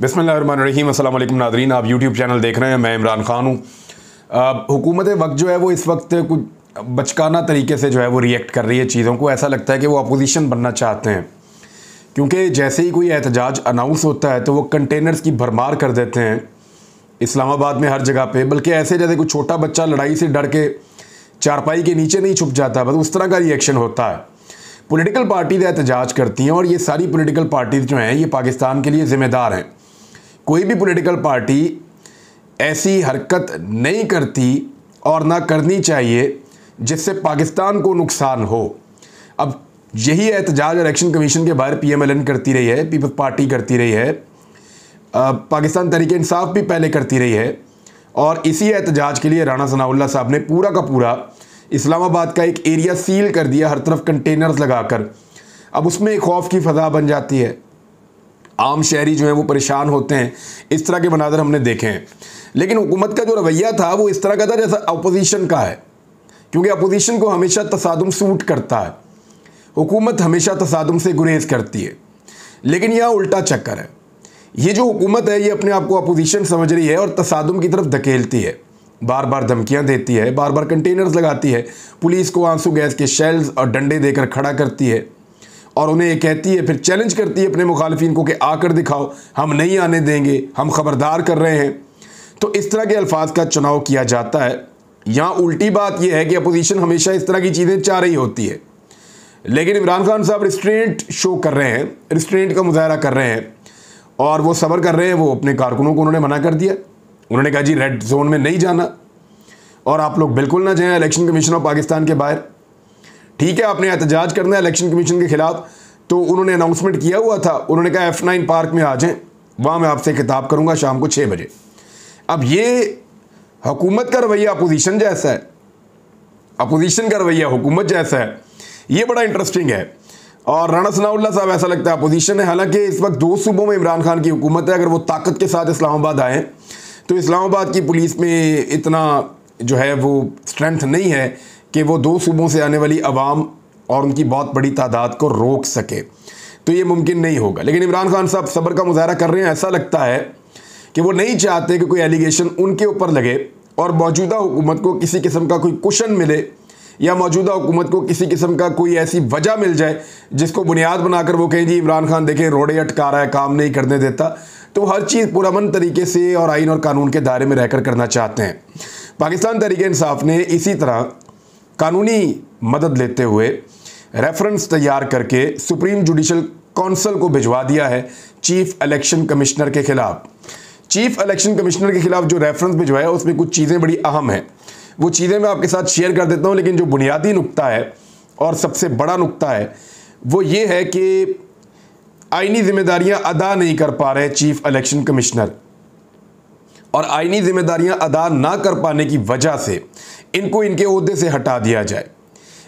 बिस्मिल्लाहिर्रहमानिर्रहीम। अस्सलाम वालेकुम नादरीन, आप यूट्यूब चैनल देख रहे हैं। मैं इमरान खान हूँ। हुकूमत वक्त जो है वो इस वक्त कुछ बचकाना तरीके से जो है वो रिएक्ट कर रही है चीज़ों को। ऐसा लगता है कि वो अपोजिशन बनना चाहते हैं, क्योंकि जैसे ही कोई एहतजाज अनाउंस होता है तो वो कंटेनर्स की भरमार कर देते हैं इस्लामाबाद में हर जगह पे। बल्कि ऐसे जैसे कोई छोटा बच्चा लड़ाई से डर के चारपाई के नीचे नहीं छुप जाता, बस उस तरह का रिएक्शन होता है। पॉलिटिकल पार्टीज एहतजाज करती हैं और ये सारी पॉलिटिकल पार्टीज जो हैं ये पाकिस्तान के लिए ज़िम्मेदार हैं। कोई भी पॉलिटिकल पार्टी ऐसी हरकत नहीं करती और ना करनी चाहिए जिससे पाकिस्तान को नुकसान हो। अब यही एहतजाज इलेक्शन कमीशन के बाहर PMLN करती रही है, पीपल्स पार्टी करती रही है, पाकिस्तान तहरीक इंसाफ भी पहले करती रही है। और इसी एहतजाज के लिए राणा सनाउल्लाह साहब ने पूरा का पूरा इस्लामाबाद का एक एरिया सील कर दिया, हर तरफ कंटेनर्स लगाकर। अब उसमें एक खौफ की फ़ज़ा बन जाती है, आम शहरी जो हैं वो परेशान होते हैं। इस तरह के मनाज़र हमने देखे हैं। लेकिन हुकूमत का जो रवैया था वो इस तरह का था जैसा अपोजिशन का है, क्योंकि अपोजिशन को हमेशा तसादुम सूट करता है। हुकूमत हमेशा तसादुम से गुरेज करती है, लेकिन यह उल्टा चक्कर है। ये जो हुकूमत है ये अपने आप को अपोजिशन समझ रही है और तसादुम की तरफ धकेलती है, बार बार धमकियाँ देती है, बार बार कंटेनर्स लगाती है, पुलिस को आंसू गैस के शेल्स और डंडे देकर खड़ा करती है और उन्हें ये कहती है, फिर चैलेंज करती है अपने मुखालिफिन को कि आकर दिखाओ, हम नहीं आने देंगे, हम खबरदार कर रहे हैं। तो इस तरह के अल्फाज का चुनाव किया जाता है। यहाँ उल्टी बात यह है कि अपोजिशन हमेशा इस तरह की चीज़ें चाह रही होती है, लेकिन इमरान खान साहब रिस्ट्रेंट शो कर रहे हैं, रिस्ट्रेंट का मुजाहरा कर रहे हैं और वो सब्र कर रहे हैं। वो अपने कारकुनों को उन्होंने मना कर दिया, उन्होंने कहा जी रेड जोन में नहीं जाना और आप लोग बिल्कुल ना जाएं इलेक्शन कमीशन ऑफ पाकिस्तान के बाहर। ठीक है, आपने एहतजाज करना है इलेक्शन कमीशन के खिलाफ, तो उन्होंने अनाउंसमेंट किया हुआ था, उन्होंने कहा F9 पार्क में आ जाएं, वहाँ मैं आपसे खिताब करूँगा शाम को 6 बजे। अब ये हुकूमत का रवैया अपोजिशन जैसा है, अपोजिशन का रवैया हुकूमत जैसा है, ये बड़ा इंटरेस्टिंग है। और राणा सनाउल्लाह साहब ऐसा लगता है अपोजिशन है। हालांकि इस वक्त 2 सूबों में इमरान खान की हुकूमत है। अगर वो ताकत के साथ इस्लामाबाद आए तो इस्लामाबाद की पुलिस में इतना जो है वो स्ट्रेंथ नहीं है कि वो 2 सूबों से आने वाली आवाम और उनकी बहुत बड़ी तादाद को रोक सके, तो ये मुमकिन नहीं होगा। लेकिन इमरान खान साहब सब्र का मुजाहरा कर रहे हैं। ऐसा लगता है कि वो नहीं चाहते कि कोई एलिगेशन उनके ऊपर लगे और मौजूदा हुकूमत को किसी किस्म का कोई कुशन मिले या मौजूदा हुकूमत को किसी किस्म का कोई ऐसी वजह मिल जाए जिसको बुनियाद बनाकर वो कहें जी इमरान खान देखें रोड़े अटका रहा है, काम नहीं करने देता। तो हर चीज़ पुरअमन तरीके से और आइन और कानून के दायरे में रहकर करना चाहते हैं। पाकिस्तान तहरीक इंसाफ ने इसी तरह कानूनी मदद लेते हुए रेफरेंस तैयार करके सुप्रीम जुडिशल काउंसिल को भिजवा दिया है चीफ इलेक्शन कमिश्नर के खिलाफ। चीफ इलेक्शन कमिश्नर के खिलाफ जो रेफरेंस भिजवाया उसमें कुछ चीज़ें बड़ी अहम हैं, वो चीज़ें मैं आपके साथ शेयर कर देता हूँ। लेकिन जो बुनियादी नुक्ता है और सबसे बड़ा नुक्ता है वो ये है कि आईनी जिम्मेदारियां अदा नहीं कर पा रहे चीफ इलेक्शन कमिश्नर, और आईनी जिम्मेदारियां अदा ना कर पाने की वजह से इनको इनके ओहदे से हटा दिया जाए।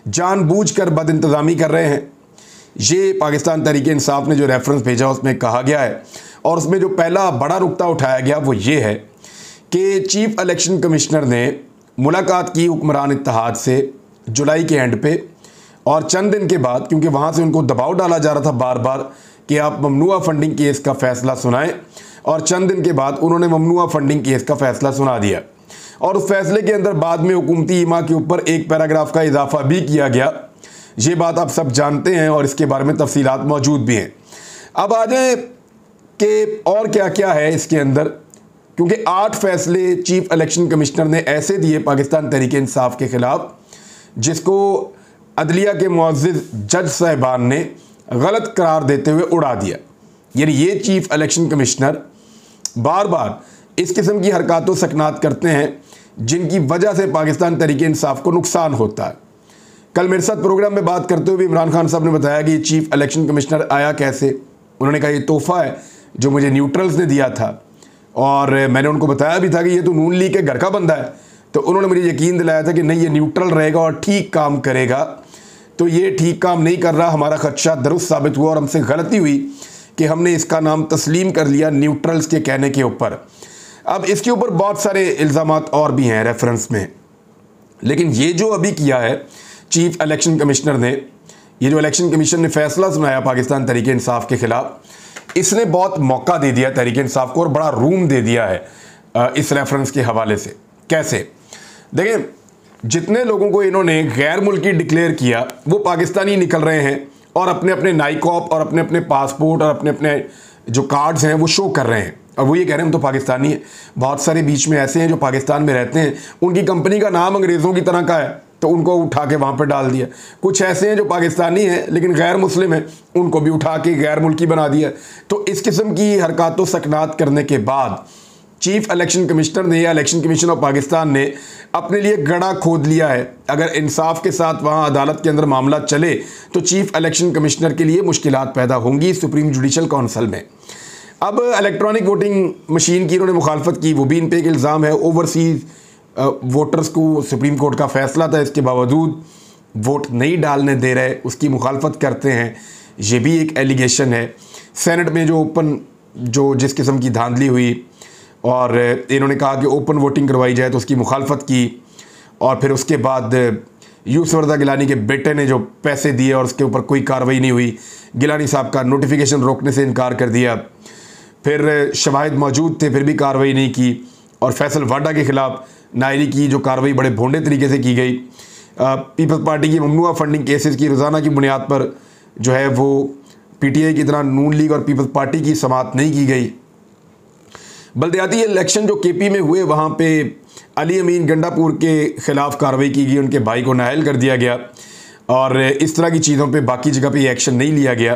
जानबूझकर बदइंतज़ामी कर रहे हैं। ये पाकिस्तान तहरीक इंसाफ ने जो रेफरेंस भेजा उसमें कहा गया है, और उसमें जो पहला बड़ा नुक्ता उठाया गया वो ये है कि चीफ इलेक्शन कमिश्नर ने मुलाकात की हुक्मरान इत्तेहाद से जुलाई के एंड पे, और चंद दिन के बाद, क्योंकि वहाँ से उनको दबाव डाला जा रहा था बार बार कि आप ममनुआ फंडिंग केस का फ़ैसला सुनाएं, और चंद दिन के बाद उन्होंने ममनुआ फंडिंग केस का फ़ैसला सुना दिया। और उस फैसले के अंदर बाद में हुकूमती ईमा के ऊपर एक पैराग्राफ का इजाफा भी किया गया। ये बात आप सब जानते हैं और इसके बारे में तफसीलात मौजूद भी हैं। अब आ जाए कि और क्या क्या है इसके अंदर, क्योंकि 8 फैसले चीफ इलेक्शन कमिश्नर ने ऐसे दिए पाकिस्तान तहरीक इंसाफ के खिलाफ जिसको अदलिया के मुअज़्ज़िज़ जज साहिबान ने गलत करार देते हुए उड़ा दिया। यानी ये चीफ इलेक्शन कमिश्नर बार बार इस किस्म की हरकतों सकनात करते हैं जिनकी वजह से पाकिस्तान तहरीक इंसाफ को नुकसान होता है। कल मेरे साथ प्रोग्राम में बात करते हुए इमरान खान साहब ने बताया कि ये चीफ इलेक्शन कमिश्नर आया कैसे। उन्होंने कहा ये तोहफ़ा है जो मुझे न्यूट्रल्स ने दिया था, और मैंने उनको बताया भी था कि ये तो नून लीग के घर का बंदा है। तो उन्होंने मुझे यकीन दिलाया था कि नहीं, ये न्यूट्रल रहेगा और ठीक काम करेगा। तो ये ठीक काम नहीं कर रहा, हमारा खदशा दुरुस्त साबित हुआ और हमसे गलती हुई कि हमने इसका नाम तस्लीम कर लिया न्यूट्रल्स के कहने के ऊपर। अब इसके ऊपर बहुत सारे इल्ज़ामात और भी हैं रेफरेंस में, लेकिन ये जो अभी किया है चीफ इलेक्शन कमिश्नर ने, ये जो इलेक्शन कमीशन ने फैसला सुनाया पाकिस्तान तहरीक इंसाफ के खिलाफ, इसने बहुत मौका दे दिया तहरीक इंसाफ को और बड़ा रूम दे दिया है इस रेफरेंस के हवाले से। कैसे? देखें, जितने लोगों को इन्होंने गैर मुल्की डिक्लेयर किया वो पाकिस्तानी निकल रहे हैं और अपने अपने नाइकॉप और अपने अपने पासपोर्ट और अपने अपने जो कार्ड्स हैं वो शो कर रहे हैं और वो ये कह रहे हैं हम तो पाकिस्तानी हैं। बहुत सारे बीच में ऐसे हैं जो पाकिस्तान में रहते हैं, उनकी कंपनी का नाम अंग्रेज़ों की तरह का है तो उनको उठा के वहाँ पर डाल दिया। कुछ ऐसे हैं जो पाकिस्तानी हैं लेकिन गैर मुस्लिम हैं, उनको भी उठा के गैर मुल्की बना दिया। तो इस किस्म की हरकत व सकनात करने के बाद चीफ इलेक्शन कमिश्नर ने या इलेक्शन कमीशन ऑफ पाकिस्तान ने अपने लिए गड़ा खोद लिया है। अगर इंसाफ के साथ वहाँ अदालत के अंदर मामला चले तो चीफ इलेक्शन कमिश्नर के लिए मुश्किलात पैदा होंगी सुप्रीम जुडिशल काउंसिल में। अब इलेक्ट्रॉनिक वोटिंग मशीन की इन्होंने मुखालफत की, वो भी इन पे एक इल्ज़ाम है। ओवरसीज़ वोटर्स को सुप्रीम कोर्ट का फैसला था, इसके बावजूद वोट नहीं डालने दे रहे, उसकी मुखालफत करते हैं, ये भी एक एलिगेशन है। सेनेट में जो ओपन जिस किस्म की धांधली हुई और इन्होंने कहा कि ओपन वोटिंग करवाई जाए तो उसकी मुखालफत की और फिर उसके बाद यूसुफ रज़ा गिलानी के बेटे ने जो पैसे दिए और उसके ऊपर कोई कार्रवाई नहीं हुई, गिलानी साहब का नोटिफिकेशन रोकने से इनकार कर दिया। फिर शवाहिद मौजूद थे फिर भी कार्रवाई नहीं की और फैसल वाडा के ख़िलाफ़ नायरी की जो कार्रवाई बड़े भोंडे तरीके से की गई। पीपल्स पार्टी की ममनुआ फंडिंग केसेस की रोज़ाना की बुनियाद पर जो है वो पीटीआई की तरह नून लीग और पीपल्स पार्टी की समाअत नहीं की गई। बल्दियाती इलेक्शन जो केपी में हुए वहाँ पे अली अमीन गंडापुर के ख़िलाफ़ कार्रवाई की गई, उनके भाई को नाअहल कर दिया गया और इस तरह की चीज़ों पे बाकी जगह पे एक्शन नहीं लिया गया।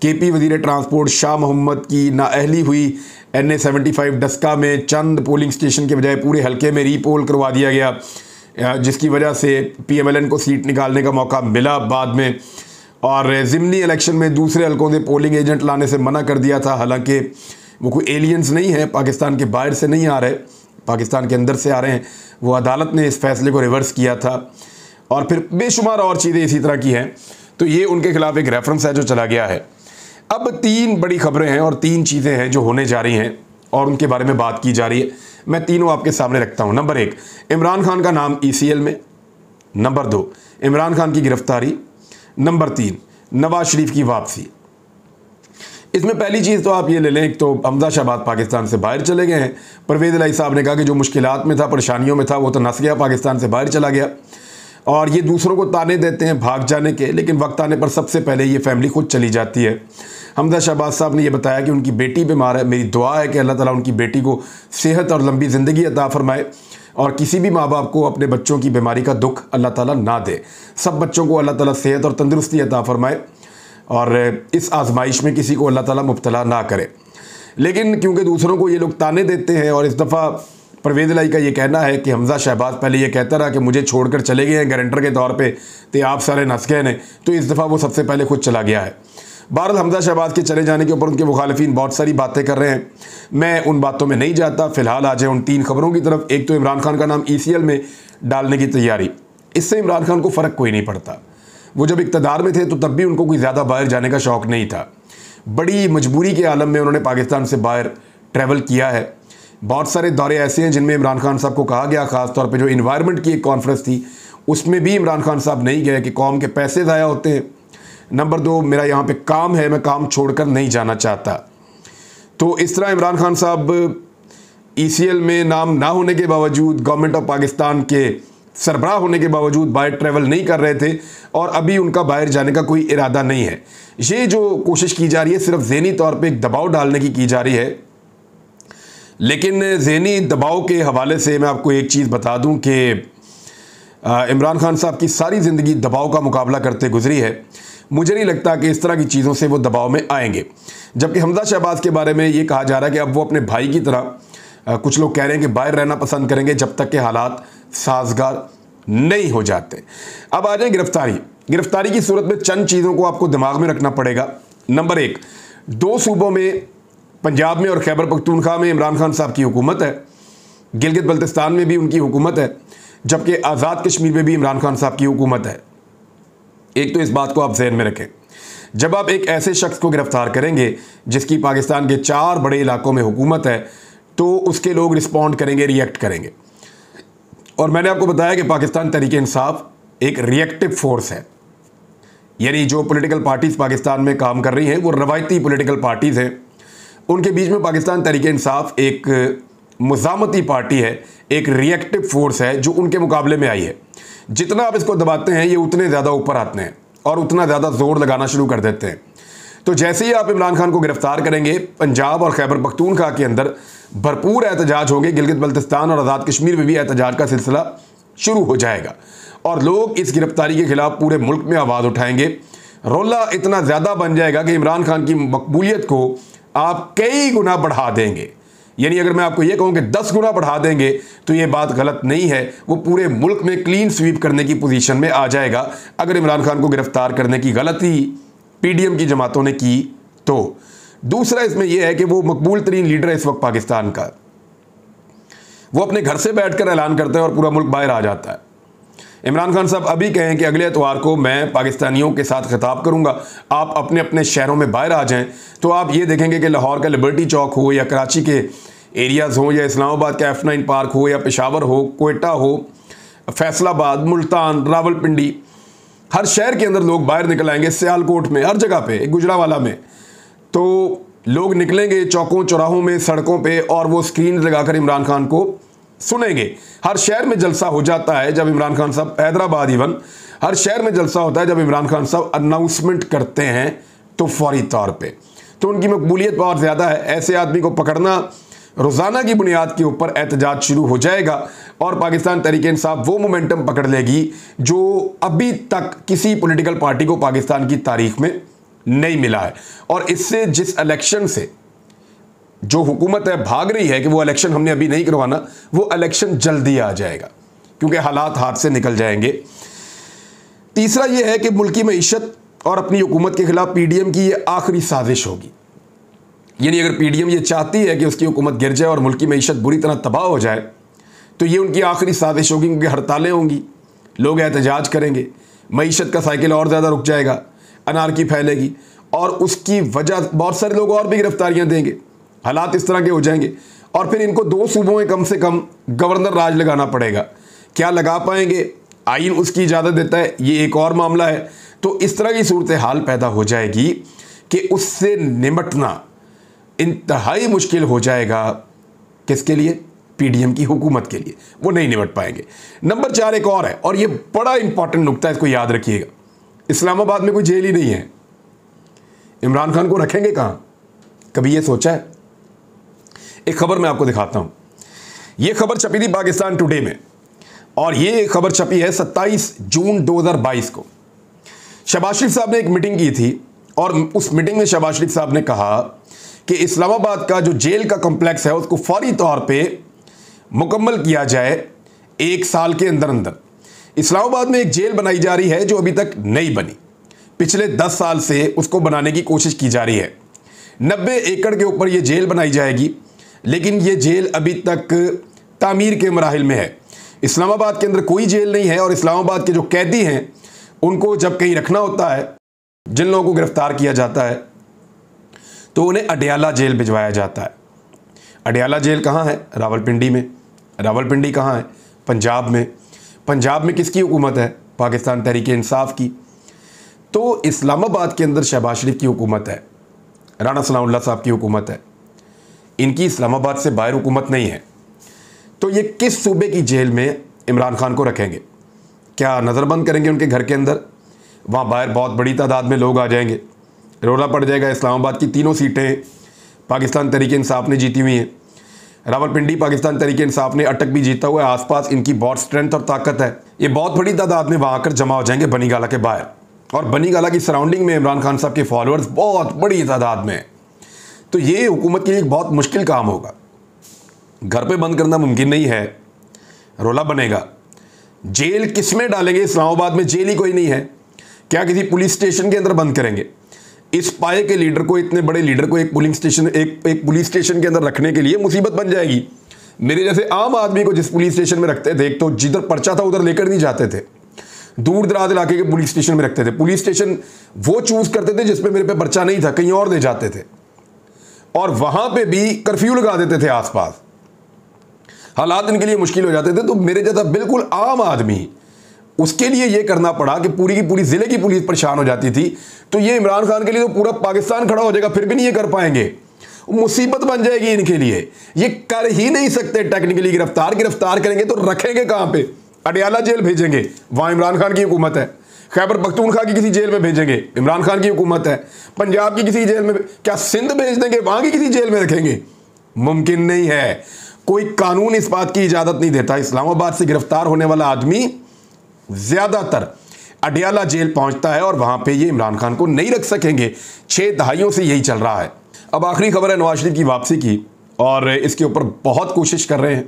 केपी वज़ीर ट्रांसपोर्ट शाह मोहम्मद की नाअहली हुई NA 75 डस्का में, चंद पोलिंग स्टेशन के बजाय पूरे हलके में रीपोल करवा दिया गया जिसकी वजह से PMLN को सीट निकालने का मौका मिला बाद में। और ज़िमनी इलेक्शन में दूसरे हलकों से पोलिंग एजेंट लाने से मना कर दिया था, हालांकि वो कोई एलियंस नहीं है, पाकिस्तान के बाहर से नहीं आ रहे, पाकिस्तान के अंदर से आ रहे हैं। वो अदालत ने इस फैसले को रिवर्स किया था और फिर बेशुमार और चीज़ें इसी तरह की हैं। तो ये उनके खिलाफ एक रेफरेंस है जो चला गया है। अब 3 बड़ी खबरें हैं और 3 चीज़ें हैं जो होने जा रही हैं और उनके बारे में बात की जा रही है। मैं तीनों आपके सामने रखता हूँ। नंबर 1, इमरान खान का नाम ECL में। नंबर 2, इमरान खान की गिरफ्तारी। नंबर 3, नवाज शरीफ की वापसी। इसमें पहली चीज़ तो आप ये ले लें, एक तो हमजा शहबाज पाकिस्तान से बाहर चले गए हैं। परवेज़ इलाही साहब ने कहा कि जो मुश्किलात में था, परेशानियों में था, वो तो नस गया, पाकिस्तान से बाहर चला गया। और ये दूसरों को ताने देते हैं भाग जाने के, लेकिन वक्त आने पर सबसे पहले ये फैमिली खुद चली जाती है। हमजा शहबाज साहब ने यह बताया कि उनकी बेटी बीमार है, मेरी दुआ है कि अल्लाह ताला उनकी बेटी को सेहत और लंबी ज़िंदगी अता फरमाए और किसी भी माँ बाप को अपने बच्चों की बीमारी का दुख अल्लाह ताला ना दे। सब बच्चों को अल्लाह ताला सेहत और तंदुरुस्ती अता फरमाए और इस आजमाइश में किसी को अल्लाह ताला मुब्तला ना करे। लेकिन क्योंकि दूसरों को ये लोग ताने देते हैं और इस दफ़ा परवेज़ इलाही का ये कहना है कि हमजा शहबाज पहले ये कहता रहा कि मुझे छोड़कर चले गए हैं गारंटर के तौर पे, तो आप सारे नस गए ने, तो इस दफ़ा वो सबसे पहले खुद चला गया है। बहरहाल हमजा शहबाज के चले जाने के ऊपर उनके मुखालिफिन बहुत सारी बातें कर रहे हैं, मैं उन बातों में नहीं जाता। फ़िलहाल आ जाए उन 3 खबरों की तरफ। एक तो इमरान खान का नाम ECL में डालने की तैयारी, इससे इमरान खान को फ़र्क कोई नहीं पड़ता। वो जब इक़्तिदार में थे तो तब भी उनको कोई ज़्यादा बाहर जाने का शौक़ नहीं था। बड़ी मजबूरी के आलम में उन्होंने पाकिस्तान से बाहर ट्रैवल किया है। बहुत सारे दौरे ऐसे हैं जिनमें इमरान खान साहब को कहा गया, ख़ास तौर पे जो इन्वायरमेंट की एक कॉन्फ्रेंस थी उसमें भी इमरान खान साहब नहीं गए कि कौम के पैसे ज़ाया होते हैं। नंबर 2, मेरा यहाँ पे काम है, मैं काम छोड़कर नहीं जाना चाहता। तो इस तरह इमरान खान साहब ECL में नाम ना होने के बावजूद, गवर्नमेंट ऑफ पाकिस्तान के सरबराह होने के बावजूद बाहर ट्रैवल नहीं कर रहे थे और अभी उनका बाहर जाने का कोई इरादा नहीं है। ये जो कोशिश की जा रही है सिर्फ ज़हनी तौर पे एक दबाव डालने की जा रही है। लेकिन ज़हनी दबाव के हवाले से मैं आपको एक चीज़ बता दूं कि इमरान खान साहब की सारी ज़िंदगी दबाव का मुकाबला करते गुजरी है। मुझे नहीं लगता कि इस तरह की चीज़ों से वो दबाव में आएंगे। जबकि हमजा शहबाज के बारे में ये कहा जा रहा है कि अब वो अपने भाई की तरह कुछ लोग कह रहे हैं कि बाहर रहना पसंद करेंगे जब तक के हालात साजगार नहीं हो जाते। अब आ जाए गिरफ्तारी। गिरफ्तारी की सूरत में चंद चीज़ों को आपको दिमाग में रखना पड़ेगा। नंबर 1, 2 सूबों में, पंजाब में और खैबर पख्तूनख्वा में इमरान खान साहब की हुकूमत है, गिलगित बल्तिस्तान में भी उनकी हुकूमत है, जबकि आज़ाद कश्मीर में भी इमरान खान साहब की हुकूमत है। एक तो इस बात को आप जहन में रखें। जब आप एक ऐसे शख्स को गिरफ्तार करेंगे जिसकी पाकिस्तान के 4 बड़े इलाकों में हुकूमत है, तो उसके लोग रिस्पॉन्ड करेंगे, रिएक्ट करेंगे। और मैंने आपको बताया कि पाकिस्तान तहरीक इंसाफ एक रिएक्टिव फोर्स है, यानी जो पॉलिटिकल पार्टीज़ पाकिस्तान में काम कर रही हैं वो रवायती पॉलिटिकल पार्टीज़ हैं उनके बीच में पाकिस्तान तहरीक इंसाफ एक मुज़ामती पार्टी है, एक रिएक्टिव फोर्स है जो उनके मुकाबले में आई है। जितना आप इसको दबाते हैं ये उतने ज़्यादा ऊपर आते हैं और उतना ज़्यादा जोर लगाना शुरू कर देते हैं। तो जैसे ही आप इमरान खान को गिरफ्तार करेंगे, पंजाब और खैबर पख्तूनख्वा के अंदर भरपूर एहतजाज होंगे, गिलगित बल्तिस्तान और आज़ाद कश्मीर में भी एहतजाज का सिलसिला शुरू हो जाएगा और लोग इस गिरफ्तारी के खिलाफ पूरे मुल्क में आवाज़ उठाएंगे। रोला इतना ज़्यादा बन जाएगा कि इमरान खान की मकबूलियत को आप कई गुना बढ़ा देंगे। यानी अगर मैं आपको ये कहूँ कि 10 गुना बढ़ा देंगे तो ये बात गलत नहीं है। वो पूरे मुल्क में क्लीन स्वीप करने की पोजीशन में आ जाएगा अगर इमरान खान को गिरफ्तार करने की गलती पीडीएम की जमातों ने की तो। दूसरा इसमें यह है कि वो मकबूल तरीन लीडर है इस वक्त पाकिस्तान का, वो अपने घर से बैठकर ऐलान करते हैं और पूरा मुल्क बाहर आ जाता है। इमरान खान साहब अभी कहें कि अगले एतवार को मैं पाकिस्तानियों के साथ खिताब करूंगा, आप अपने अपने शहरों में बाहर आ जाएं, तो आप ये देखेंगे कि लाहौर का लिबर्टी चौक हो या कराची के एरियाज़ हो या इस्लामाबाद का F9 पार्क हो या पेशावर हो, कोयटा हो, फैसलाबाद, मुल्तान, रावलपिंडी, हर शहर के अंदर लोग बाहर निकल आएंगे। सियालकोट में, हर जगह पे, गुजरावाला में, तो लोग निकलेंगे चौकों चौराहों में, सड़कों पे, और वो स्क्रीन लगाकर इमरान खान को सुनेंगे। हर शहर में जलसा हो जाता है जब इमरान खान साहब, हैदराबाद इवन, हर शहर में जलसा होता है जब इमरान खान साहब अनाउंसमेंट करते हैं तो फौरी तौर पे तो उनकी मकबूलियत बहुत ज़्यादा है। ऐसे आदमी को पकड़ना रोज़ाना की बुनियाद के ऊपर एहतजाज शुरू हो जाएगा और पाकिस्तान तहरीक इंसाफ वो मोमेंटम पकड़ लेगी जो अभी तक किसी पॉलिटिकल पार्टी को पाकिस्तान की तारीख में नहीं मिला है। और इससे जिस इलेक्शन से जो हुकूमत है भाग रही है कि वो इलेक्शन हमने अभी नहीं करवाना, वो इलेक्शन जल्दी आ जाएगा क्योंकि हालात हाथ से निकल जाएंगे। तीसरा ये है कि मुल्की मईशत और अपनी हुकूमत के खिलाफ पीडीएम की ये आखिरी साजिश होगी। यानी अगर पीडीएम ये चाहती है कि उसकी हुकूमत गिर जाए और मुल्की मईशत बुरी तरह तबाह हो जाए तो ये उनकी आखिरी साजिश होगी, क्योंकि हड़तालें होंगी, लोग एहतजाज करेंगे, मईशत का साइकिल और ज़्यादा रुक जाएगा, अनारकी फैलेगी और उसकी वजह बहुत सारे लोग और भी गिरफ्तारियां देंगे। हालात इस तरह के हो जाएंगे और फिर इनको 2 सूबों में कम से कम गवर्नर राज लगाना पड़ेगा। क्या लगा पाएंगे, आइन उसकी इजाज़त देता है, ये एक और मामला है। तो इस तरह की सूरत हाल पैदा हो जाएगी कि उससे निपटना इंतहाई मुश्किल हो जाएगा। किसके लिए? पीडीएम की हुकूमत के लिए, वो नहीं निपट पाएंगे। नंबर 4 एक और है और ये बड़ा इंपॉर्टेंट नुकता है, इसको याद रखिएगा। इस्लामाबाद में कोई जेल ही नहीं है, इमरान खान को रखेंगे कहाँ? कभी ये सोचा है? एक खबर मैं आपको दिखाता हूं। ये खबर छपी थी पाकिस्तान टुडे में और ये खबर छपी है 27 जून 2022 को। शहबाज शरीफ साहब ने एक मीटिंग की थी और उस मीटिंग में शहबाज शरीफ साहब ने कहा कि इस्लामाबाद का जो जेल का कॉम्प्लेक्स है उसको फौरी तौर पे मुकम्मल किया जाए 1 साल के अंदर अंदर। इस्लामाबाद में एक जेल बनाई जा रही है जो अभी तक नहीं बनी, पिछले 10 साल से उसको बनाने की कोशिश की जा रही है। 90 एकड़ के ऊपर ये जेल बनाई जाएगी, लेकिन ये जेल अभी तक तामीर के मराहिल में है। इस्लामाबाद के अंदर कोई जेल नहीं है और इस्लामाबाद के जो कैदी हैं उनको जब कहीं रखना होता है, जिन लोगों को गिरफ्तार किया जाता है, तो उन्हें अडयाला जेल भिजवाया जाता है। अडयाला जेल कहाँ है? रावलपिंडी में। रावलपिंडी कहाँ है? पंजाब में। पंजाब में किसकी हुकूमत है? पाकिस्तान तहरीक इंसाफ की। तो इस्लामाबाद के अंदर शहबाज शरीफ की हुकूमत है, राणा सनाउल्लाह साहब की हुकूमत है, इनकी इस्लामाबाद से बाहर हुकूमत नहीं है। तो ये किस सूबे की जेल में इमरान खान को रखेंगे? क्या नज़रबंद करेंगे उनके घर के अंदर? वहाँ बाहर बहुत बड़ी तादाद में लोग आ जाएंगे, रोला पड़ जाएगा। इस्लामाबाद की 3 सीटें पाकिस्तान तहरीक इंसाफ ने जीती हुई हैं। रावलपिंडी पाकिस्तान तहरीक इंसाफ ने अटक भी जीता हुआ है। आसपास इनकी बहुत स्ट्रेंथ और ताकत है। ये बहुत बड़ी तादाद में वहाँ आकर जमा हो जाएंगे बनीगाला के बाहर, और बनीगाला की सराउंडिंग में इमरान खान साहब के फॉलोअर्स बहुत बड़ी तादाद में हैं। तो ये हुकूमत के लिए बहुत मुश्किल काम होगा। घर पे बंद करना मुमकिन नहीं है, रोला बनेगा। जेल किस में डालेंगे? इस्लामाबाद में जेल ही कोई नहीं है। क्या किसी पुलिस स्टेशन के अंदर बंद करेंगे? इस पाए के लीडर को, इतने बड़े लीडर को एक पुलिस स्टेशन के अंदर रखने के लिए मुसीबत बन जाएगी। मेरे जैसे आम आदमी को जिस पुलिस स्टेशन में रखते थे, एक तो जिधर पर्चा था उधर लेकर नहीं जाते थे, दूर दराज इलाके के पुलिस स्टेशन में रखते थे। पुलिस स्टेशन वो चूज करते थे जिसपे मेरे पे पर्चा नहीं था, कहीं और ले जाते थे, और वहां पे भी कर्फ्यू लगा देते थे आसपास। हालात इनके लिए मुश्किल हो जाते थे। तो मेरे जैसा बिल्कुल आम आदमी, उसके लिए ये करना पड़ा कि पूरी की पूरी जिले की पुलिस परेशान हो जाती थी। तो ये इमरान खान के लिए तो पूरा पाकिस्तान खड़ा हो जाएगा, फिर भी नहीं ये कर पाएंगे। मुसीबत बन जाएगी इनके लिए। ये कर ही नहीं सकते टेक्निकली गिरफ्तार करेंगे तो रखेंगे कहां पे? अडयाला जेल भेजेंगे, वहां इमरान खान की हुकूमत है। खैबर पख्तूनख्वा की किसी जेल में भेजेंगे, इमरान खान की हुकूमत है। पंजाब की किसी जेल में, क्या सिंध भेज देंगे, वहां की किसी जेल में रखेंगे? मुमकिन नहीं है। कोई कानून इस बात की इजाजत नहीं देता। इस्लामाबाद से गिरफ्तार होने वाला आदमी ज्यादातर अडयाला जेल पहुंचता है और वहां पे ये इमरान खान को नहीं रख सकेंगे। 6 दहाइयों से यही चल रहा है। अब आखिरी खबर है नवाज शरीफ की वापसी की, और इसके ऊपर बहुत कोशिश कर रहे हैं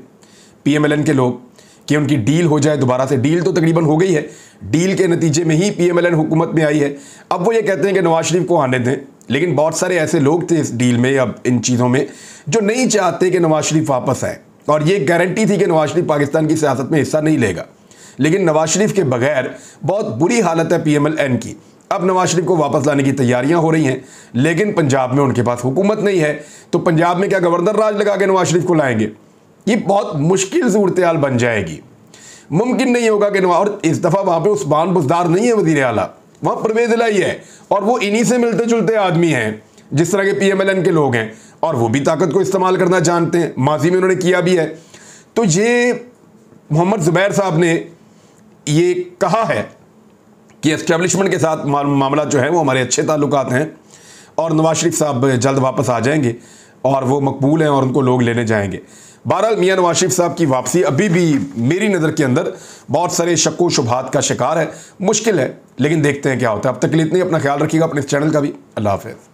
PMLN के लोग कि उनकी डील हो जाए दोबारा से। डील तो तकरीबन हो गई है, डील के नतीजे में ही PMLN हुकूमत में आई है। अब वो ये कहते हैं कि नवाज शरीफ को आने दें, लेकिन बहुत सारे ऐसे लोग थे इस डील में, अब इन चीज़ों में, जो नहीं चाहते कि नवाज शरीफ वापस आए, और ये गारंटी थी कि नवाज शरीफ पाकिस्तान की सियासत में हिस्सा नहीं लेगा। लेकिन नवाज शरीफ के बगैर बहुत बुरी हालत है PMLN की। अब नवाज शरीफ को वापस लाने की तैयारियां हो रही हैं, लेकिन पंजाब में उनके पास हुकूमत नहीं है, तो पंजाब में क्या गवर्नर राज लगा के नवाज शरीफ को लाएंगे? ये बहुत मुश्किल सूरत हाल बन जाएगी। मुमकिन नहीं होगा कि और इस दफ़ा वहाँ पे उस्मान बुज़दार नहीं है वज़ीर आला, वहाँ परवेज़ इलाही है, और वो इन्हीं से मिलते जुलते आदमी हैं जिस तरह के PMLN के लोग हैं, और वो भी ताकत को इस्तेमाल करना जानते हैं, माजी में उन्होंने किया भी है। तो ये मोहम्मद ज़ुबैर साहब ने ये कहा है कि एस्टेब्लिशमेंट के साथ मामला जो है वो हमारे अच्छे ताल्लुकात हैं, और नवाज शरीफ साहब जल्द वापस आ जाएंगे और वो मकबूल हैं और उनको लोग लेने जाएंगे। बहरहाल मियां नवाज शरीफ साहब की वापसी अभी भी मेरी नज़र के अंदर बहुत सारे शक्को शुबहात का शिकार है, मुश्किल है, लेकिन देखते हैं क्या होता है। अब तक के लिए इतना ही। अपना ख्याल रखिएगा, अपने इस चैनल का भी। अल्लाह हाफ़िज़।